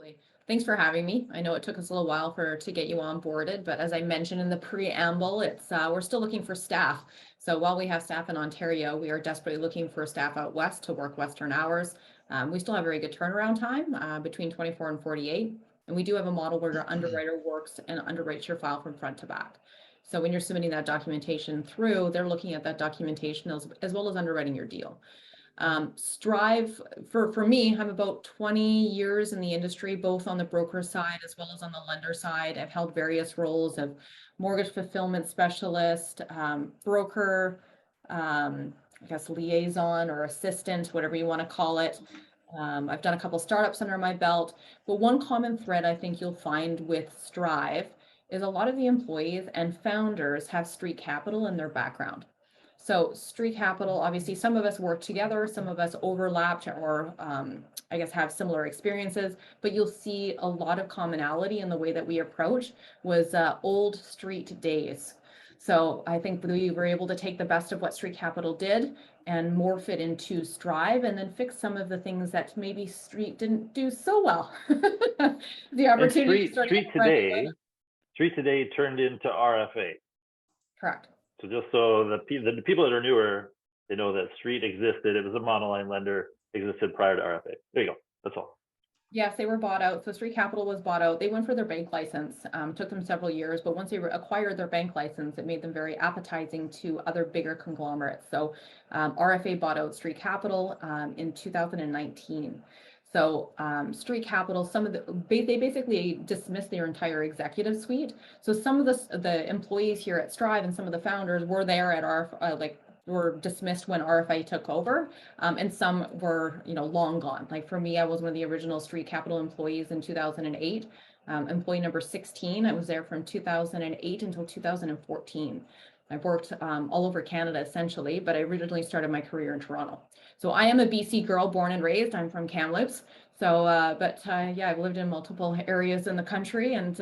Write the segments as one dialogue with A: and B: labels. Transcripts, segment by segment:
A: Absolutely. Thanks for having me. I know it took us a little while to get you onboarded, but as I mentioned in the preamble, it's we're still looking for staff. So while we have staff in Ontario, we are desperately looking for staff out west to work Western hours. We still have very good turnaround time, between 24 and 48. And we do have a model where your underwriter works and underwrites your file from front to back. So when you're submitting that documentation through, they're looking at that documentation as well as underwriting your deal. Strive for me, I'm about 20 years in the industry, both on the broker side as well as on the lender side. I've held various roles of mortgage fulfillment specialist, broker, I guess liaison or assistant, whatever you want to call it. I've done a couple startups under my belt, but one common thread I think you'll find with Strive is a lot of the employees and founders have street capital in their background. So street capital, obviously some of us work together, some of us overlapped or I guess have similar experiences, but you'll see a lot of commonality in the way that we approach was old street days. So I think we were able to take the best of what street capital did and morph it into Strive and then fix some of the things that maybe street didn't do so well. The opportunity
B: to Street today turned into RFA.
A: Correct.
B: So just so the people that are newer, they know that Street existed. It was a monoline lender, existed prior to RFA. There you go. That's all.
A: Yes, they were bought out. So Street Capital was bought out. They went for their bank license. Took them several years, but once they acquired their bank license, it made them very appetizing to other bigger conglomerates. So RFA bought out Street Capital in 2019. So Street Capital, they basically dismissed their entire executive suite. So some of the employees here at Strive and some of the founders were there at our were dismissed when RFA took over, and some were long gone. Like for me, I was one of the original Street Capital employees in 2008. Employee number 16. I was there from 2008 until 2014. I've worked all over Canada essentially, but I originally started my career in Toronto. So I am a BC girl, born and raised. I'm from Kamloops. So, yeah, I've lived in multiple areas in the country and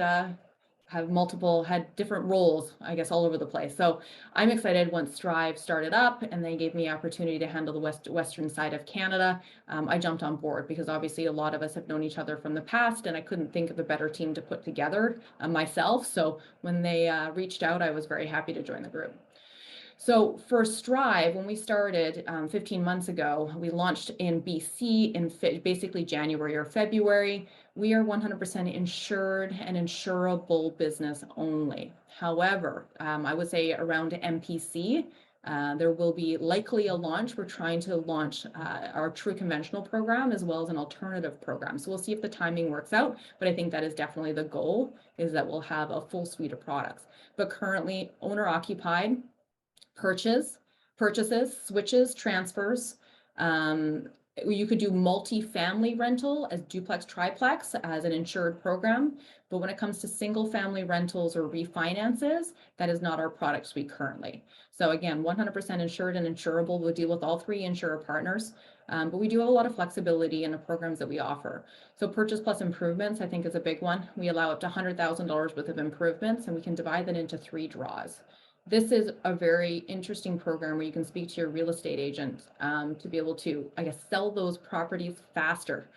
A: had different roles, I guess, all over the place. So I'm excited once Strive started up and they gave me the opportunity to handle the western side of Canada. I jumped on board because obviously a lot of us have known each other from the past and I couldn't think of a better team to put together myself. So when they reached out, I was very happy to join the group. So for Strive, when we started 15 months ago, we launched in BC in basically January or February. We are 100% insured and insurable business only. However, I would say around MPC, there will be likely a launch. We're trying to launch our true conventional program as well as an alternative program. So we'll see if the timing works out, but I think that is definitely the goal, is that we'll have a full suite of products. But currently owner occupied, purchases, switches, transfers. You could do multi-family rental as duplex, triplex as an insured program. But when it comes to single family rentals or refinances, that is not our product suite currently. So again, 100% insured and insurable. We'll deal with all three insurer partners. But we do have a lot of flexibility in the programs that we offer. So purchase plus improvements, I think, is a big one. We allow up to $100,000 worth of improvements and we can divide that into 3 draws. This is a very interesting program where you can speak to your real estate agent to be able to, I guess, sell those properties faster.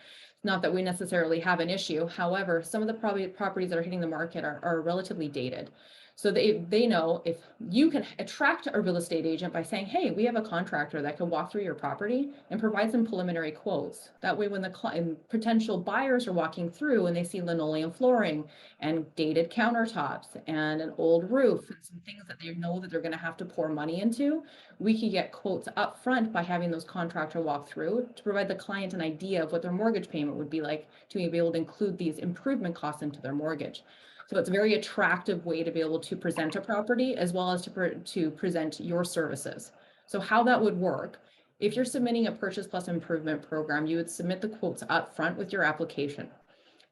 A: Not that we necessarily have an issue. However, some of the properties that are hitting the market are relatively dated. So they know if you can attract a real estate agent by saying, hey, we have a contractor that can walk through your property and provide some preliminary quotes. That way, when the potential buyers are walking through and they see linoleum flooring and dated countertops and an old roof and some things that they know that they're going to have to pour money into, we can get quotes up front by having those contractor walk through to provide the client an idea of what their mortgage payment would be like to be able to include these improvement costs into their mortgage. So it's a very attractive way to be able to present a property as well as to present your services. So how that would work, if you're submitting a purchase plus improvement program, you would submit the quotes up front with your application.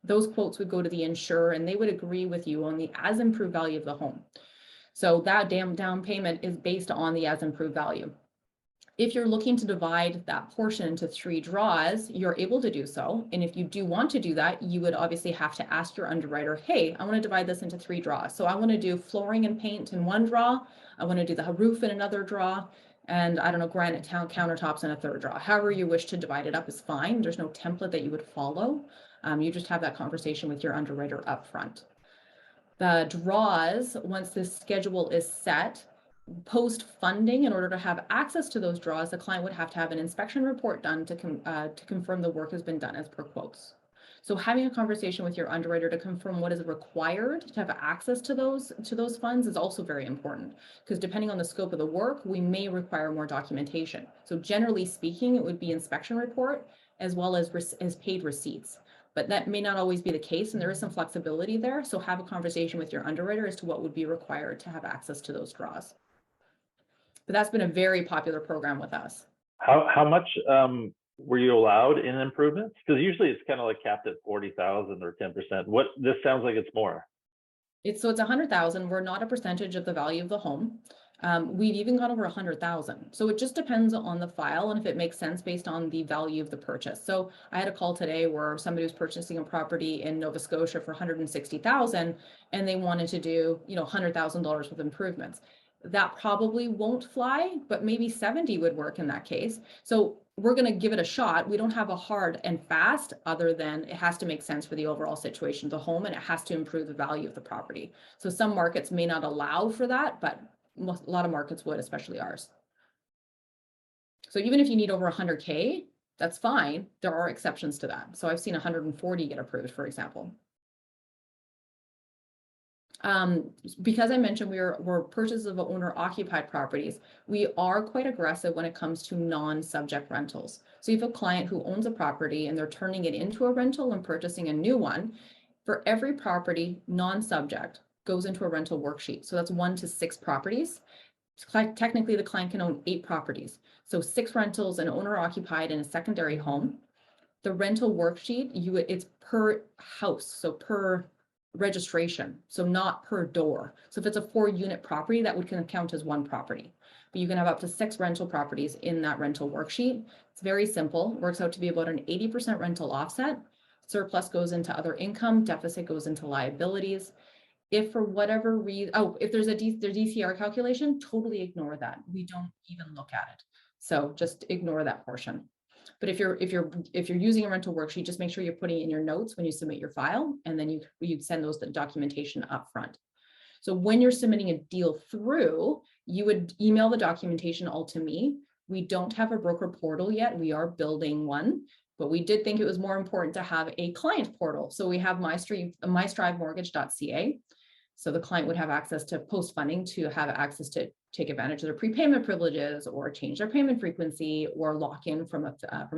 A: Those quotes would go to the insurer and they would agree with you on the as improved value of the home. So that down payment is based on the as improved value. If you're looking to divide that portion into 3 draws, you're able to do so. And if you do want to do that, you would obviously have to ask your underwriter, hey, I want to divide this into 3 draws. So I want to do flooring and paint in 1 draw. I want to do the roof in another draw. and I don't know, granite countertops in a third draw. However you wish to divide it up is fine. There's no template that you would follow. You just have that conversation with your underwriter up front. The draws, once this schedule is set, post funding, in order to have access to those draws, the client would have to have an inspection report done to confirm the work has been done as per quotes. So having a conversation with your underwriter to confirm what is required to have access to those funds is also very important, because depending on the scope of the work, we may require more documentation. So generally speaking, it would be inspection report as well as paid receipts. But that may not always be the case, and there is some flexibility there. So have a conversation with your underwriter as to what would be required to have access to those draws. But that's been a very popular program with us.
B: How much were you allowed in improvements? Because usually it's kind of like capped at 40,000 or 10%. What, this sounds like it's more.
A: So it's 100,000. We're not a percentage of the value of the home. We've even gone over 100,000. So it just depends on the file and if it makes sense based on the value of the purchase. So I had a call today where somebody was purchasing a property in Nova Scotia for 160,000, and they wanted to do, $100,000 with improvements. That probably won't fly, but maybe 70 would work in that case. So we're going to give it a shot. We don't have a hard and fast, other than it has to make sense for the overall situation of the home, and it has to improve the value of the property. So some markets may not allow for that, but a lot of markets would, especially ours. So even if you need over 100K, that's fine. There are exceptions to that. So I've seen 140 get approved, for example. Because I mentioned we're purchases of owner occupied properties, we are quite aggressive when it comes to non-subject rentals. So you have a client who owns a property and they're turning it into a rental and purchasing a new one. For every property, non-subject goes into a rental worksheet. So that's 1 to 6 properties. Technically, the client can own 8 properties. So 6 rentals, an owner occupied, and a secondary home. The rental worksheet, it's per house, so per registration, so not per door. So if it's a 4-unit property, that would count as 1 property. But you can have up to 6 rental properties in that rental worksheet. It's very simple, works out to be about an 80% rental offset. Surplus goes into other income, deficit goes into liabilities. If for whatever reason, if there's their DCR calculation, totally ignore that. We don't even look at it. So just ignore that portion. But if you're using a rental worksheet, just make sure you're putting it in your notes when you submit your file, and then you send those the documentation up front. So when you're submitting a deal through, you would email the documentation all to me. We don't have a broker portal yet. We are building one, but we did think it was more important to have a client portal. So we have mystrivemortgage.ca. So the client would have access to post funding, to have access to take advantage of their prepayment privileges, or change their payment frequency, or lock in from a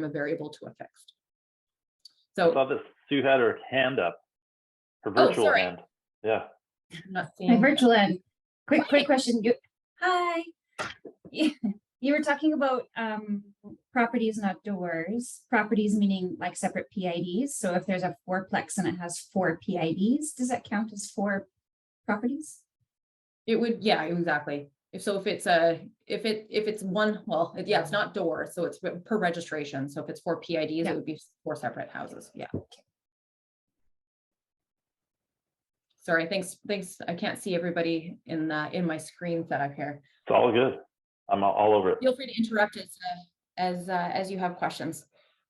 A: variable to a fixed. So
B: I saw that Sue had her hand up, her virtual hand. Yeah.
A: I'm not
C: My
A: seeing
C: virtual end. Quick question. Hi. You were talking about properties, not doors. Properties meaning like separate PIDs. So if there's a 4-plex and it has 4 PIDs, does that count as 4 properties?
A: It would, yeah, exactly. If it's one, well, yeah, it's not door, so it's per registration. So if it's 4 PIDs, it would be 4 separate houses. Yeah. Sorry, thanks. I can't see everybody in my screen setup here.
B: It's all good. I'm all over it.
A: Feel free to interrupt as you have questions.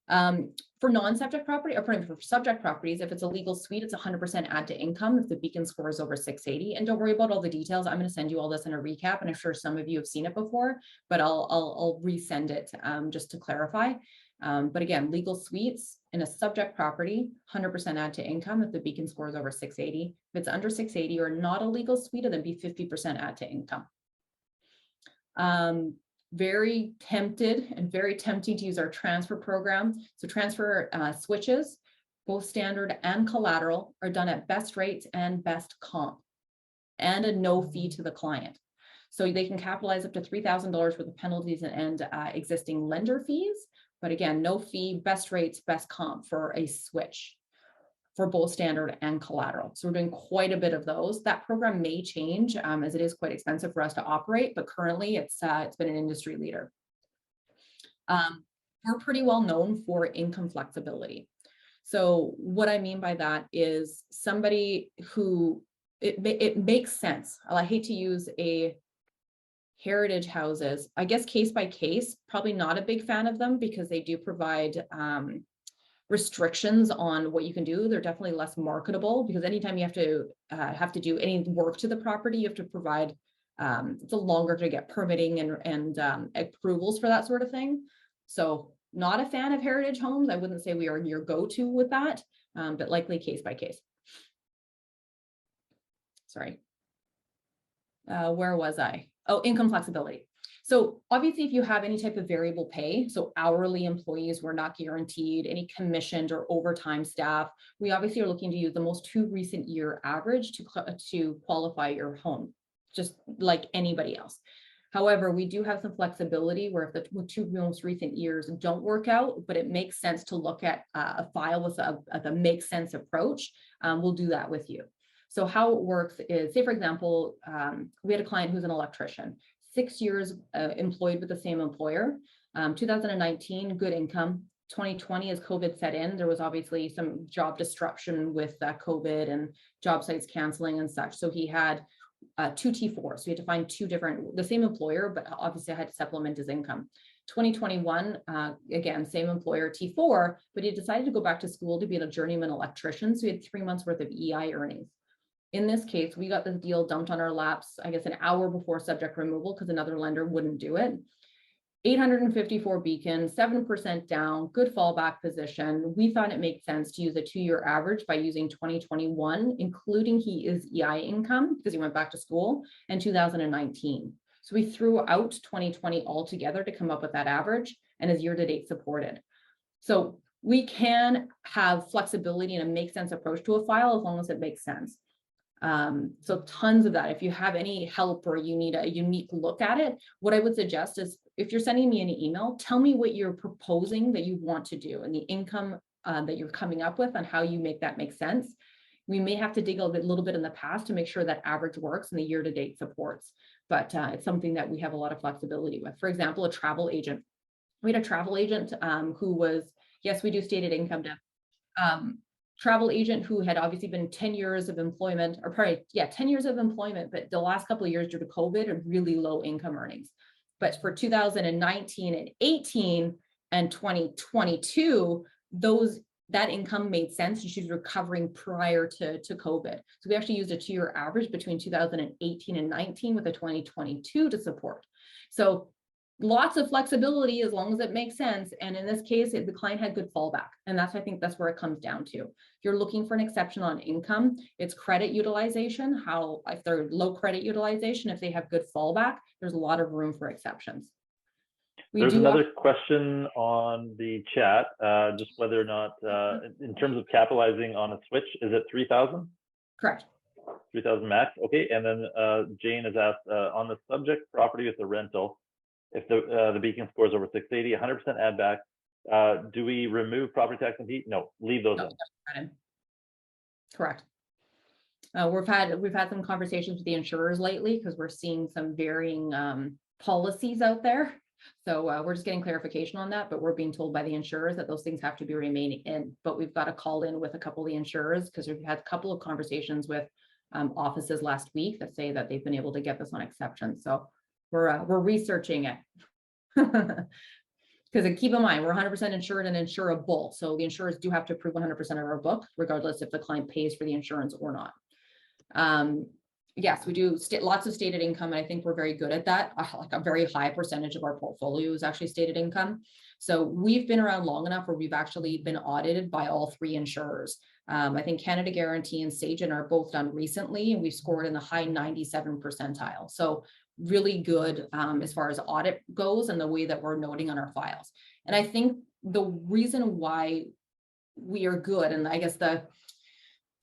A: For non-subject property, or for subject properties, if it's a legal suite, it's 100% add to income if the beacon score is over 680. And don't worry about all the details. I'm going to send you all this in a recap, and I'm sure some of you have seen it before, but I'll resend it just to clarify. But again, legal suites in a subject property, 100% add to income if the beacon score is over 680. If it's under 680 or not a legal suite, then be 50% add to income. Very tempted and very tempting to use our transfer program. So transfer switches, both standard and collateral, are done at best rates and best comp, and a no fee to the client. So they can capitalize up to $3,000 worth of penalties and existing lender fees. But again, no fee, best rates, best comp for a switch for both standard and collateral. So we're doing quite a bit of those. That program may change as it is quite expensive for us to operate, but currently it's been an industry leader. We're pretty well known for income flexibility. So what I mean by that is somebody who, it makes sense. I hate to use a heritage houses, I guess case by case, probably not a big fan of them because they do provide restrictions on what you can do. They're definitely less marketable because anytime you have to do any work to the property, you have to provide it's a longer to get permitting and approvals for that sort of thing. So not a fan of heritage homes. I wouldn't say we are your go-to with that, but likely case by case. Sorry. Where was I? Oh, income flexibility. So obviously, if you have any type of variable pay, so hourly employees were not guaranteed any commissioned or overtime staff, we obviously are looking to use the most recent year average to qualify your home, just like anybody else. However, we do have some flexibility where if the two most recent years don't work out, but it makes sense to look at a file with a make sense approach, we'll do that with you. So how it works is, say, for example, we had a client who's an electrician, 6 years employed with the same employer, 2019, good income. 2020, as COVID set in, there was obviously some job disruption with COVID and job sites canceling and such. So he had 2 T4s. So we had to find the same employer, but obviously I had to supplement his income. 2021, again, same employer, T4, but he decided to go back to school to be a journeyman electrician. So he had 3 months worth of EI earnings. In this case, we got the deal dumped on our laps, I guess, an hour before subject removal because another lender wouldn't do it. 854 beacons, 7% down, good fallback position. We thought it made sense to use a 2-year average by using 2021, including his EI income because he went back to school, and 2019. So we threw out 2020 altogether to come up with that average, and his year-to-date supported. So we can have flexibility and a make sense approach to a file as long as it makes sense. So tons of that. If you have any help or you need a unique look at it, what I would suggest is if you're sending me an email, tell me what you're proposing that you want to do and the income that you're coming up with and how you make that make sense. We may have to dig a little bit in the past to make sure that average works and the year-to-date supports, but it's something that we have a lot of flexibility with. For example, a travel agent. We had a travel agent who was, yes, we do stated income depth. Travel agent who had obviously been 10 years of employment, or probably, 10 years of employment, but the last couple of years due to COVID are really low income earnings. But for 2019 and 18 and 2022, that income made sense and she's recovering prior to COVID. So we actually used a 2-year average between 2018 and 19 with a 2022 to support. So lots of flexibility as long as it makes sense. And in this case, the client had good fallback. And I think that's where it comes down to. If you're looking for an exception on income, it's credit utilization. If they're low credit utilization, if they have good fallback, there's a lot of room for exceptions.
B: There's another question on the chat, just whether or not, in terms of capitalizing on a switch, is it 3,000?
A: Correct.
B: 3,000 max. Okay. And then Jane has asked, on the subject property with the rental, if the beacon scores over 680, 100% add back, do we remove property tax and heat? No, leave those in.
A: Correct. We've had some conversations with the insurers lately because we're seeing some varying policies out there. So we're just getting clarification on that, but we're being told by the insurers that those things have to be remaining in. But we've got to call in with a couple of the insurers because we've had a couple of conversations with offices last week that say that they've been able to get this on exception. So we're researching it because keep in mind, we're 100% insured and insurable. So the insurers do have to approve 100% of our book, regardless if the client pays for the insurance or not. Yes, we do lots of stated income. And I think we're very good at that. Like a very high percentage of our portfolio is actually stated income. So we've been around long enough where we've actually been audited by all 3 insurers. I think Canada Guarantee and Sagen are both done recently, and we've scored in the high 97 percentile. So really good as far as audit goes and the way that we're noting on our files. And I think the reason why we are good, and I guess the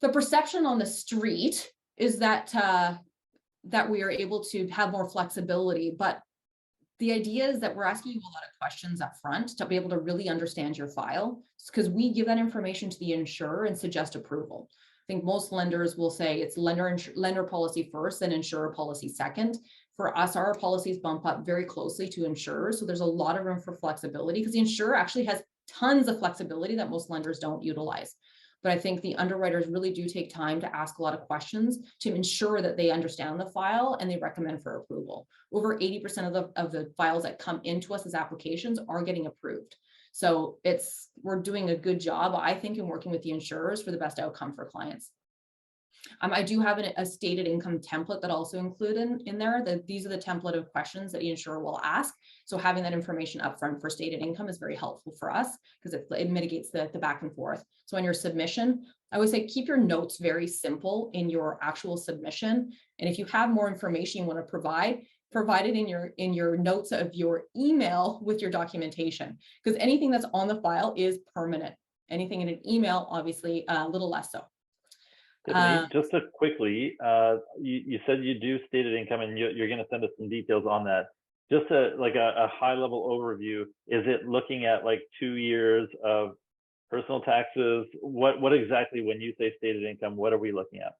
A: perception on the street is that that we are able to have more flexibility, but the idea is that we're asking you a lot of questions up front to be able to really understand your file, because we give that information to the insurer and suggest approval. I think most lenders will say it's lender policy first and insurer policy second. For us, our policies bump up very closely to insurers. So there's a lot of room for flexibility because the insurer actually has tons of flexibility that most lenders don't utilize. but I think the underwriters really do take time to ask a lot of questions to ensure that they understand the file and they recommend for approval. Over 80% of the files that come into us as applications are getting approved. So we're doing a good job, I think, in working with the insurers for the best outcome for clients. I do have a stated income template that also included in there. These are the template of questions that the insurer will ask. So having that information upfront for stated income is very helpful for us because it mitigates the back and forth. So on your submission, I would say keep your notes very simple in your actual submission. And if you have more information you want to provide it in your notes of your email with your documentation, because anything that's on the file is permanent. Anything in an email, obviously, a little less so.
B: Tiffany, just to quickly, you said you do stated income and you're going to send us some details on that. Just a high level overview, is it looking at like 2 years of personal taxes? What exactly, when you say stated income, what are we looking at?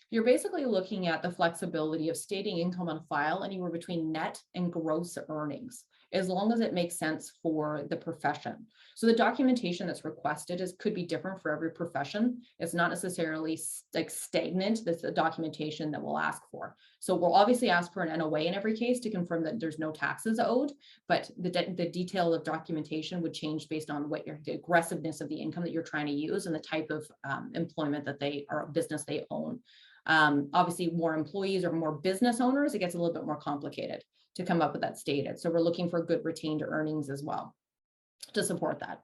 A: You're basically looking at the flexibility of stating income on file anywhere between net and gross earnings, as long as it makes sense for the profession. So the documentation that's requested could be different for every profession. It's not necessarily like stagnant. That's the documentation that we'll ask for. So we'll obviously ask for an NOA in every case to confirm that there's no taxes owed, but the detail of documentation would change based on the aggressiveness of the income that you're trying to use and the type of employment that business they own. Obviously, more employees or more business owners, it gets a little bit more complicated to come up with that stated. So we're looking for good retained earnings as well to support that.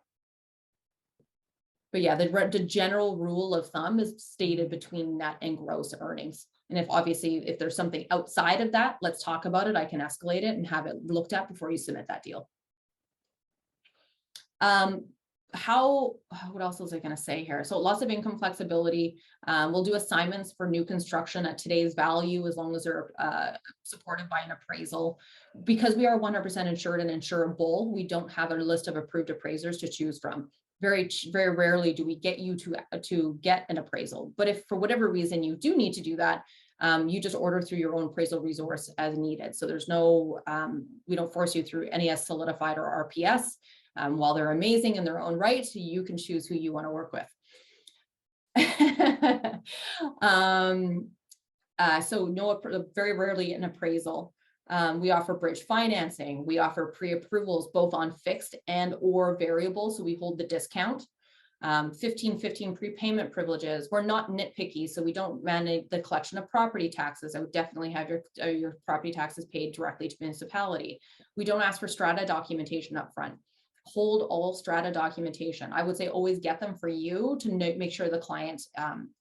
A: But yeah, the general rule of thumb is stated between net and gross earnings. And if there's something outside of that, let's talk about it. I can escalate it and have it looked at before you submit that deal. What else was I going to say here? So lots of income flexibility. We'll do assignments for new construction at today's value, as long as they're supported by an appraisal. Because we are 100% insured and insurable, we don't have a list of approved appraisers to choose from. Very, very rarely do we get you to get an appraisal. But if for whatever reason you do need to do that, you just order through your own appraisal resource as needed. So there's no, we don't force you through NES Solidified or RPS. While they're amazing in their own right, you can choose who you want to work with. So very rarely an appraisal. We offer bridge financing. We offer pre-approvals both on fixed and or variable. So we hold the discount. 15/15 prepayment privileges. We're not nitpicky, so we don't manage the collection of property taxes. I would definitely have your property taxes paid directly to municipality. We don't ask for strata documentation up front. Hold all strata documentation. I would say always get them for you to make sure the client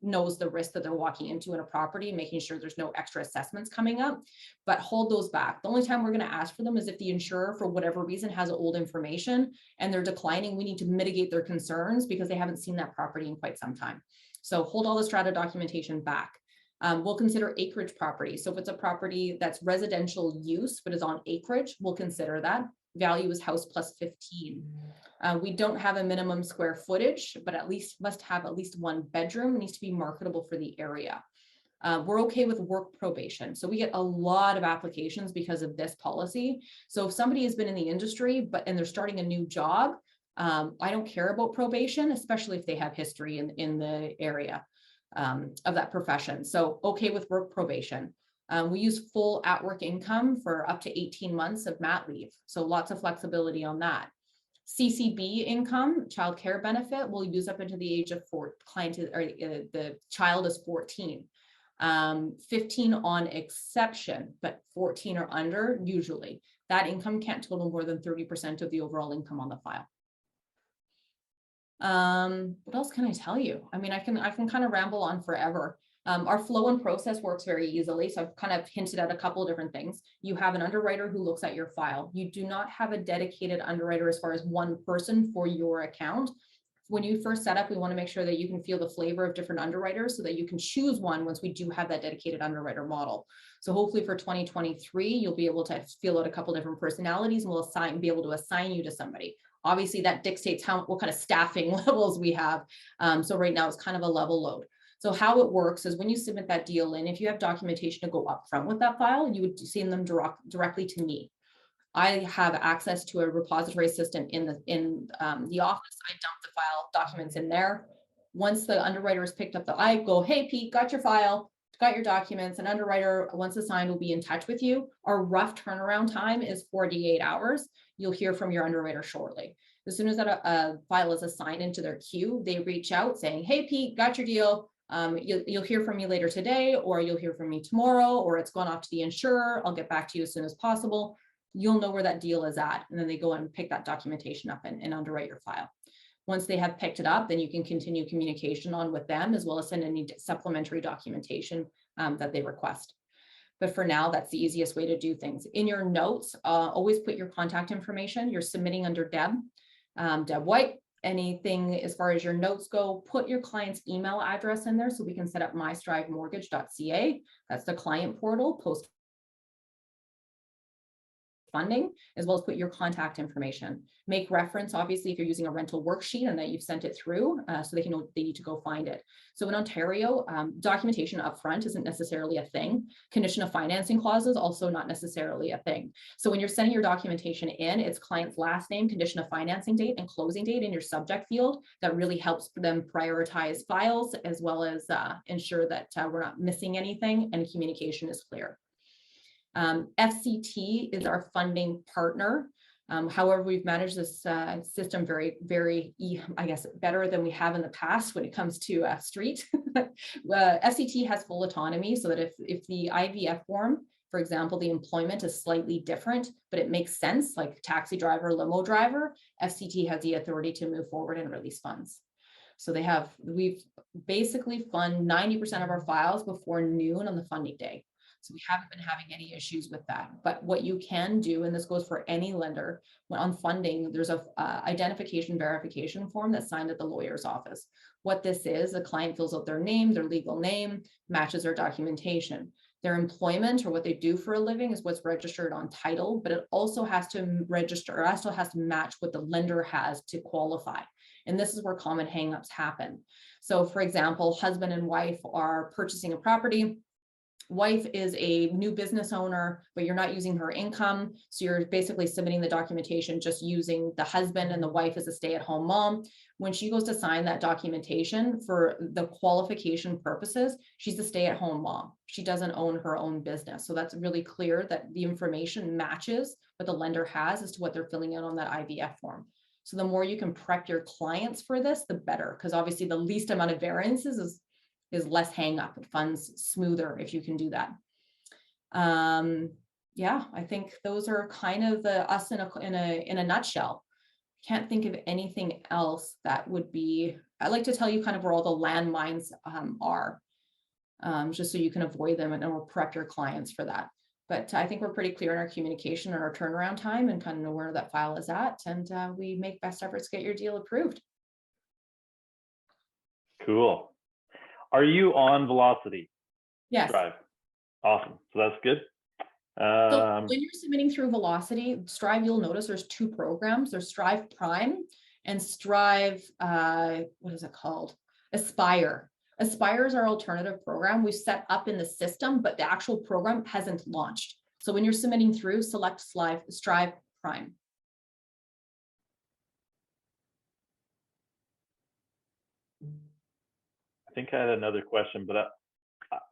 A: knows the risk that they're walking into in a property, making sure there's no extra assessments coming up, but hold those back. The only time we're going to ask for them is if the insurer, for whatever reason, has old information and they're declining. We need to mitigate their concerns because they haven't seen that property in quite some time. So hold all the strata documentation back. We'll consider acreage property. So if it's a property that's residential use, but is on acreage, we'll consider that. Value is house plus 15. We don't have a minimum square footage, but must have at least one bedroom. It needs to be marketable for the area. We're okay with work probation. So we get a lot of applications because of this policy. So if somebody has been in the industry, and they're starting a new job, I don't care about probation, especially if they have history in the area of that profession. So okay with work probation. We use full at-work income for up to 18 months of mat leave. So lots of flexibility on that. CCB income, child care benefit, we'll use up into the age of the child is 14. 15 on exception, but 14 or under, usually. That income can't total more than 30% of the overall income on the file. What else can I tell you? I mean, I can kind of ramble on forever. Our flow and process works very easily. So I've kind of hinted at a couple of different things. You have an underwriter who looks at your file. You do not have a dedicated underwriter as far as one person for your account. When you first set up, we want to make sure that you can feel the flavor of different underwriters so that you can choose one once we do have that dedicated underwriter model. So hopefully for 2023, you'll be able to feel out a couple different personalities and we'll be able to assign you to somebody. Obviously that dictates what kind of staffing levels we have. So right now it's kind of a level load. So how it works is when you submit that deal in, if you have documentation to go up front with that file, you would send them directly to me. I have access to a repository system in the office. I dump the file documents in there. once the underwriter has picked up I go, hey, Pete, got your file, got your documents, and underwriter, once assigned, will be in touch with you. Our rough turnaround time is 48 hours. You'll hear from your underwriter shortly. As soon as a file is assigned into their queue, they reach out saying, hey, Pete, got your deal. You'll hear from me later today, or you'll hear from me tomorrow, or it's gone off to the insurer. I'll get back to you as soon as possible. You'll know where that deal is at. And then they go and pick that documentation up and underwrite your file. Once they have picked it up, then you can continue communication on with them, as well as send any supplementary documentation that they request. But for now, that's the easiest way to do things. In your notes, always put your contact information. You're submitting under Deb White. Anything as far as your notes go, put your client's email address in there so we can set up mystrivemortgage.ca. That's the client portal, post funding, as well as put your contact information. Make reference, obviously, if you're using a rental worksheet and that you've sent it through, so they need to go find it. So in Ontario, documentation upfront isn't necessarily a thing. Condition of financing clauses also not necessarily a thing. So when you're sending your documentation in, it's client's last name, condition of financing date, and closing date in your subject field. That really helps them prioritize files, as well as ensure that we're not missing anything and communication is clear. FCT is our funding partner. However, we've managed this system very, very, I guess, better than we have in the past when it comes to street. FCT has full autonomy, so that if the IVF form, for example, the employment is slightly different, but it makes sense, like taxi driver, limo driver, FCT has the authority to move forward and release funds. So we've basically fund 90% of our files before noon on the funding day. So we haven't been having any issues with that. But what you can do, and this goes for any lender, when on funding, there's a identification verification form that's signed at the lawyer's office. What this is, the client fills out their name, their legal name, matches their documentation. Their employment, or what they do for a living, is what's registered on title, but it also has to register, or also has to match what the lender has to qualify. And this is where common hangups happen. So for example, husband and wife are purchasing a property. Wife is a new business owner, but you're not using her income. So you're basically submitting the documentation just using the husband, and the wife is a stay-at-home mom. When she goes to sign that documentation for the qualification purposes, she's a stay-at-home mom. She doesn't own her own business. So that's really clear that the information matches what the lender has as to what they're filling out on that IVF form. So the more you can prep your clients for this, the better, because obviously the least amount of variances is less hang up. It funds smoother if you can do that. Yeah, I think those are kind of us in a nutshell. Can't think of anything else that would be. I like to tell you kind of where all the landmines are, just so you can avoid them and we'll prep your clients for that. But I think we're pretty clear in our communication and our turnaround time, and kind of know where that file is at, and we make best efforts to get your deal approved.
B: Cool. Are you on Velocity?
A: Yes.
B: Strive. Awesome. So that's good.
A: So when you're submitting through Velocity, Strive, you'll notice there's two programs. There's Strive Prime and Strive, what is it called? Aspire. Aspire is our alternative program we've set up in the system, but the actual program hasn't launched. So when you're submitting through, select Strive Prime.
B: I think I had another question, but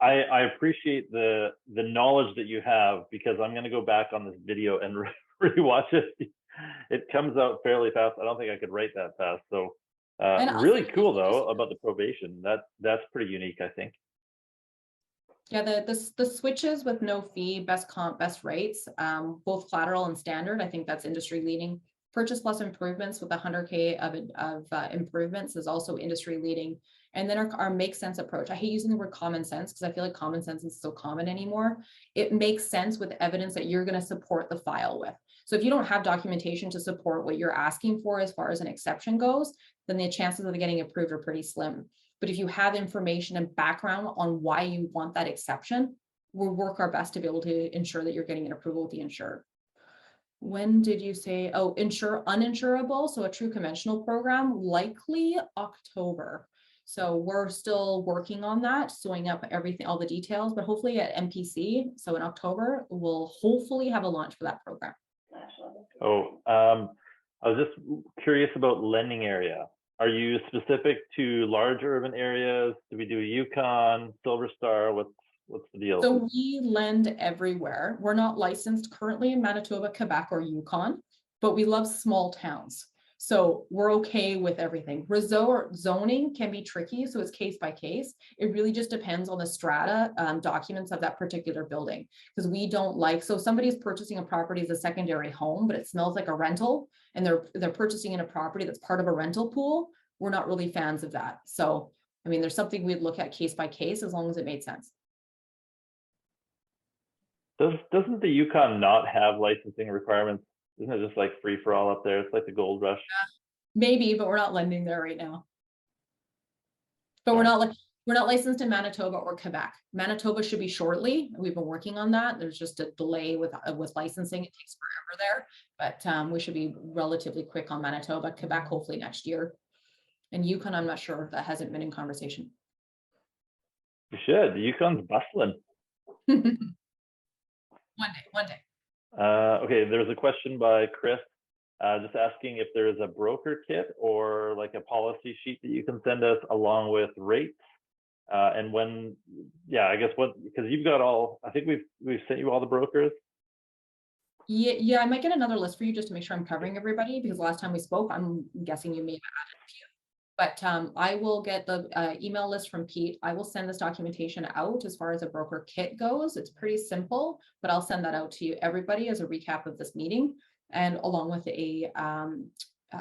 B: I appreciate the knowledge that you have, because I'm going to go back on this video and rewatch it. It comes out fairly fast. I don't think I could write that fast. So really cool though about the probation. That's pretty unique, I think.
A: Yeah, the switches with no fee, best comp, best rates, both collateral and standard. I think that's industry leading. Purchase plus improvements with 100K of improvements is also industry leading. And then our make sense approach. I hate using the word common sense because I feel like common sense is so common anymore. It makes sense with evidence that you're going to support the file with. So if you don't have documentation to support what you're asking for as far as an exception goes, then the chances of it getting approved are pretty slim. But if you have information and background on why you want that exception, we'll work our best to be able to ensure that you're getting an approval with the insured. When did you say, oh, uninsurable? So a true conventional program, likely October. So we're still working on that, sewing up everything, all the details, but hopefully at MPC, so in October, we'll hopefully have a launch for that program.
B: Oh, I was just curious about lending area. Are you specific to large urban areas? Do we do Yukon, Silver Star? What's the deal?
A: So we lend everywhere. We're not licensed currently in Manitoba, Quebec, or Yukon, but we love small towns. So we're okay with everything. Resort zoning can be tricky, so it's case by case. It really just depends on the strata documents of that particular building, because we don't like, so somebody's purchasing a property as a secondary home, but it smells like a rental, and they're purchasing in a property that's part of a rental pool. We're not really fans of that. So, I mean, there's something we'd look at case by case as long as it made sense.
B: Doesn't the Yukon not have licensing requirements? Isn't it just like free for all up there? It's like the gold rush.
A: Maybe, but we're not lending there right now. But we're not licensed in Manitoba or Quebec. Manitoba should be shortly. We've been working on that. There's just a delay with licensing. It takes forever there, but we should be relatively quick on Manitoba. Quebec, hopefully next year. And Yukon, I'm not sure. That hasn't been in conversation.
B: You should. The Yukon's bustling.
A: One day.
B: Okay, there's a question by Chris, just asking if there is a broker kit or like a policy sheet that you can send us along with rates, and when, I guess because you've got all, I think we've sent you all the brokers.
A: Yeah, I might get another list for you just to make sure I'm covering everybody, because last time we spoke, I'm guessing you may have added a few. But I will get the email list from Pete. I will send this documentation out as far as a broker kit goes. It's pretty simple, but I'll send that out to you, everybody, as a recap of this meeting, and along with a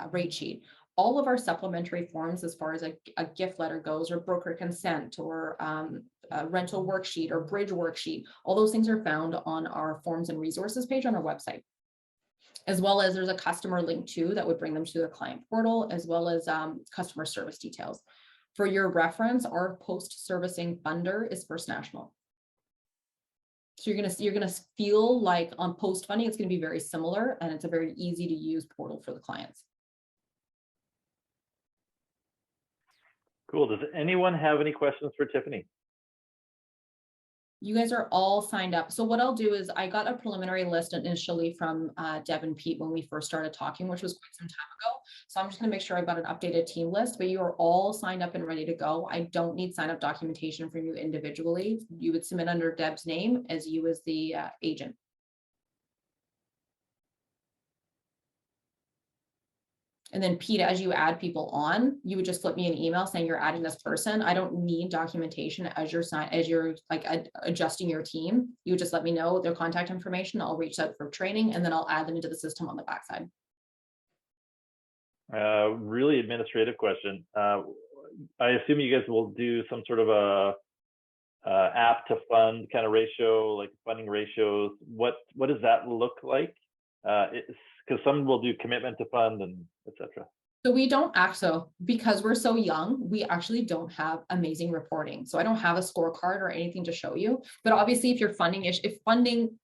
A: rate sheet. All of our supplementary forms, as far as a gift letter goes, or broker consent, or a rental worksheet, or bridge worksheet, all those things are found on our forms and resources page on our website. As well as there's a customer link too that would bring them to the client portal, as well as customer service details. For your reference, our post-servicing funder is First National. So you're gonna feel like on post funding, it's gonna be very similar, and it's a very easy to use portal for the clients.
B: Cool. Does anyone have any questions for Tiffany?
A: You guys are all signed up. So what I'll do is I got a preliminary list initially from Deb and Pete when we first started talking, which was quite some time ago. So I'm just going to make sure I've got an updated team list, but you are all signed up and ready to go. I don't need sign up documentation from you individually. You would submit under Deb's name as you as the agent. And then Pete, as you add people on, you would just flip me an email saying you're adding this person. I don't need documentation as you're like adjusting your team. You would just let me know their contact information. I'll reach out for training, and then I'll add them into the system on the backside.
B: Really administrative question. I assume you guys will do some sort of a app to fund kind of ratio, like funding ratios. What does that look like? Because some will do commitment to fund and etc.
A: So we don't because we're so young, we actually don't have amazing reporting. So I don't have a scorecard or anything to show you. But obviously, if funding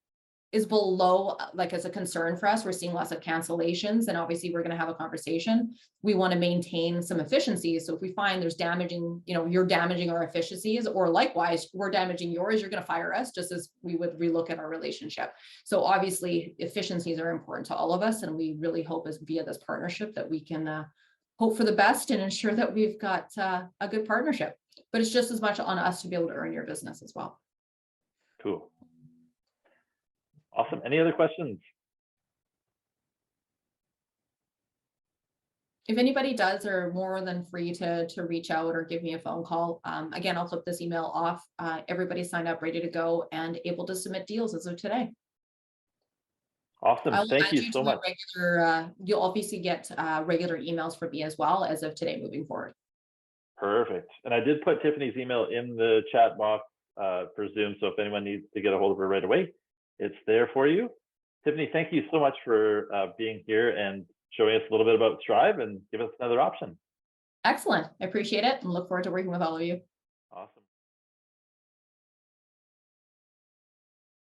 A: is below, like, as a concern for us, we're seeing lots of cancellations, and obviously we're going to have a conversation. We want to maintain some efficiencies. So if we find there's you're damaging our efficiencies, or likewise, we're damaging yours, you're going to fire us, just as we would relook at our relationship. So obviously efficiencies are important to all of us. And we really hope is via this partnership that we can hope for the best and ensure that we've got a good partnership, but it's just as much on us to be able to earn your business as well.
B: Cool. Awesome. Any other questions?
A: If anybody does, they're more than free to reach out or give me a phone call. Again, I'll flip this email off. Everybody's signed up, ready to go, and able to submit deals as of today.
B: Awesome. Thank you so much.
A: You'll obviously get regular emails from me as well as of today moving forward.
B: Perfect. And I did put Tiffany's email in the chat box for Zoom. So if anyone needs to get a hold of her right away, it's there for you. Tiffany, thank you so much for being here and showing us a little bit about Strive and give us another option.
A: Excellent. I appreciate it and look forward to working with all of you.